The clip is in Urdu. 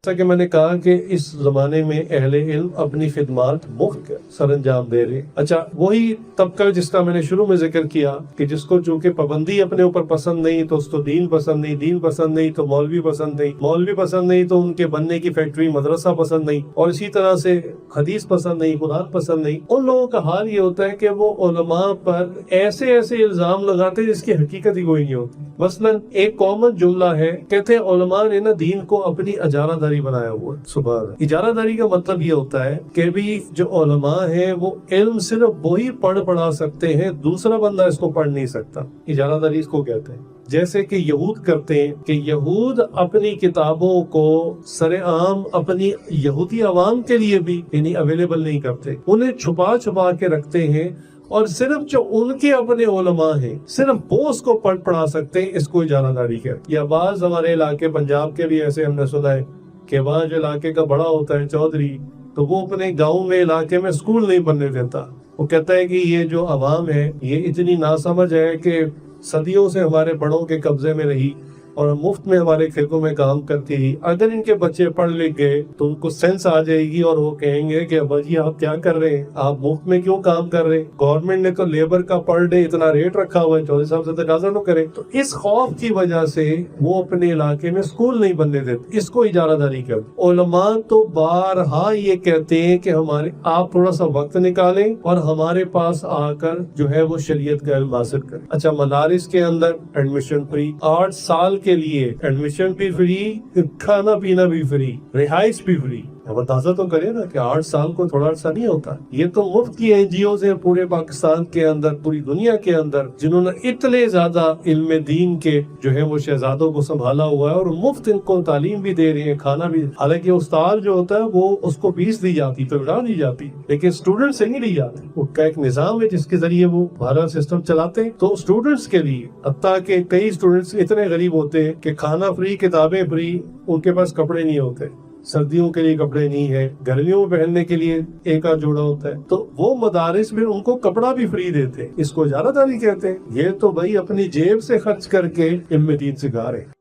جیسا کہ میں نے کہا کہ اس زمانے میں اہل علم اپنی خدمات مفت سر انجام دے رہے. اچھا وہی طبقہ جس کا میں نے شروع میں ذکر کیا کہ جس کو چونکہ پابندی اپنے اوپر پسند نہیں تو اس کو دین پسند نہیں، دین پسند نہیں تو مولوی پسند نہیں، مولوی پسند نہیں تو ان کے بننے کی فیکٹری مدرسہ پسند نہیں، اور اسی طرح سے حدیث پسند نہیں، قرآن پسند نہیں. ان لوگوں کا حال یہ ہوتا ہے کہ وہ علماء پر ایسے الزام لگاتے ہیں جس کی حقیقت ہی کوئی نہیں ہوتی. مثلا ایک کامن جملہ ہے، کہتے ہیں علماء نے نا دین کو اپنی اجارہ داری بنایا ہوا ہے. سبحان اللہ. اجارہ داری کا مطلب یہ ہوتا ہے کہ بھی جو علماء ہیں وہ علم صرف وہی پڑھا سکتے ہیں، دوسرا بندہ اس کو پڑھ نہیں سکتا. اجارہ داری اس کو کہتے ہیں. جیسے کہ یہود کرتے ہیں کہ یہود اپنی کتابوں کو سر عام اپنی یہودی عوام کے لیے بھی یعنی اویلیبل نہیں کرتے، انہیں چھپا کے رکھتے ہیں، اور صرف جو ان کے اپنے علماء ہیں صرف وہ اس کو پڑھا سکتے ہیں. اس کو اجارہ داری کہتے ہیں. یا بعض ہمارے علاقے پنجاب کے بھی ایسے ہم نے سنا ہے کہ وہاں جو علاقے کا بڑا ہوتا ہے چودھری، تو وہ اپنے گاؤں میں علاقے میں اسکول نہیں بننے دیتا. وہ کہتا ہے کہ یہ جو عوام ہے یہ اتنی ناسمجھ ہے کہ صدیوں سے ہمارے بڑوں کے قبضے میں رہی اور مفت میں ہمارے کھیتوں میں کام کرتی رہی. اگر ان کے بچے پڑھ لکھ گئے تو ان کو سینس آ جائے گی اور وہ کہیں گے کہ ابا جی آپ کیا کر رہے ہیں، آپ مفت میں کیوں کام کر رہے ہیں، گورنمنٹ نے تو لیبر کا پر ڈے اتنا ریٹ رکھا ہوا ہے، چودھری صاحب سے تقاضا نہ کریں. تو اس خوف کی وجہ سے وہ اپنے علاقے میں اسکول نہیں بننے دیتے. اس کو اجارہ داری کرتے. علماء تو بارہا یہ کہتے ہیں کہ آپ تھوڑا سا وقت نکالیں اور ہمارے پاس آ کر جو ہے وہ شریعت کا علم حاصل کریں. اچھا مدارس کے اندر ایڈمیشن فری، 8 سال کے لیے ایڈمیشن بھی فری، کھانا پینا بھی فری، رہائش بھی فری. اب اندازہ تو کرے نا کہ 8 سال کو تھوڑا عرصہ نہیں ہوتا. یہ تو مفت کی NGOs ہیں پورے پاکستان کے اندر، پوری دنیا کے اندر، جنہوں نے اتنے زیادہ علم دین کے جو ہے وہ شہزادوں کو سنبھالا ہوا ہے اور مفت ان کو تعلیم بھی دے رہے ہیں، کھانا بھی. حالانکہ استاد جو ہوتا ہے وہ اس کو فیس دی جاتی تو اڑا دی جاتی، لیکن اسٹوڈنٹ سے نہیں لی جاتی. ان کا ایک نظام ہے جس کے ذریعے وہ ہمارا سسٹم چلاتے ہیں. تو اسٹوڈنٹس کے لیے حتیٰ کہ کئی اسٹوڈنٹس اتنے غریب ہوتے ہیں کہ کھانا فری، کتابیں فری، ان کے پاس کپڑے نہیں ہوتے، سردیوں کے لیے کپڑے نہیں ہے، گرمیوں میں پہننے کے لیے ایک آدھ جوڑا ہوتا ہے. تو وہ مدارس میں ان کو کپڑا بھی فری دیتے. اس کو اجارہ داری کہتے ہیں. یہ تو بھائی اپنی جیب سے خرچ کر کے علم دین سکھا رہے ہیں.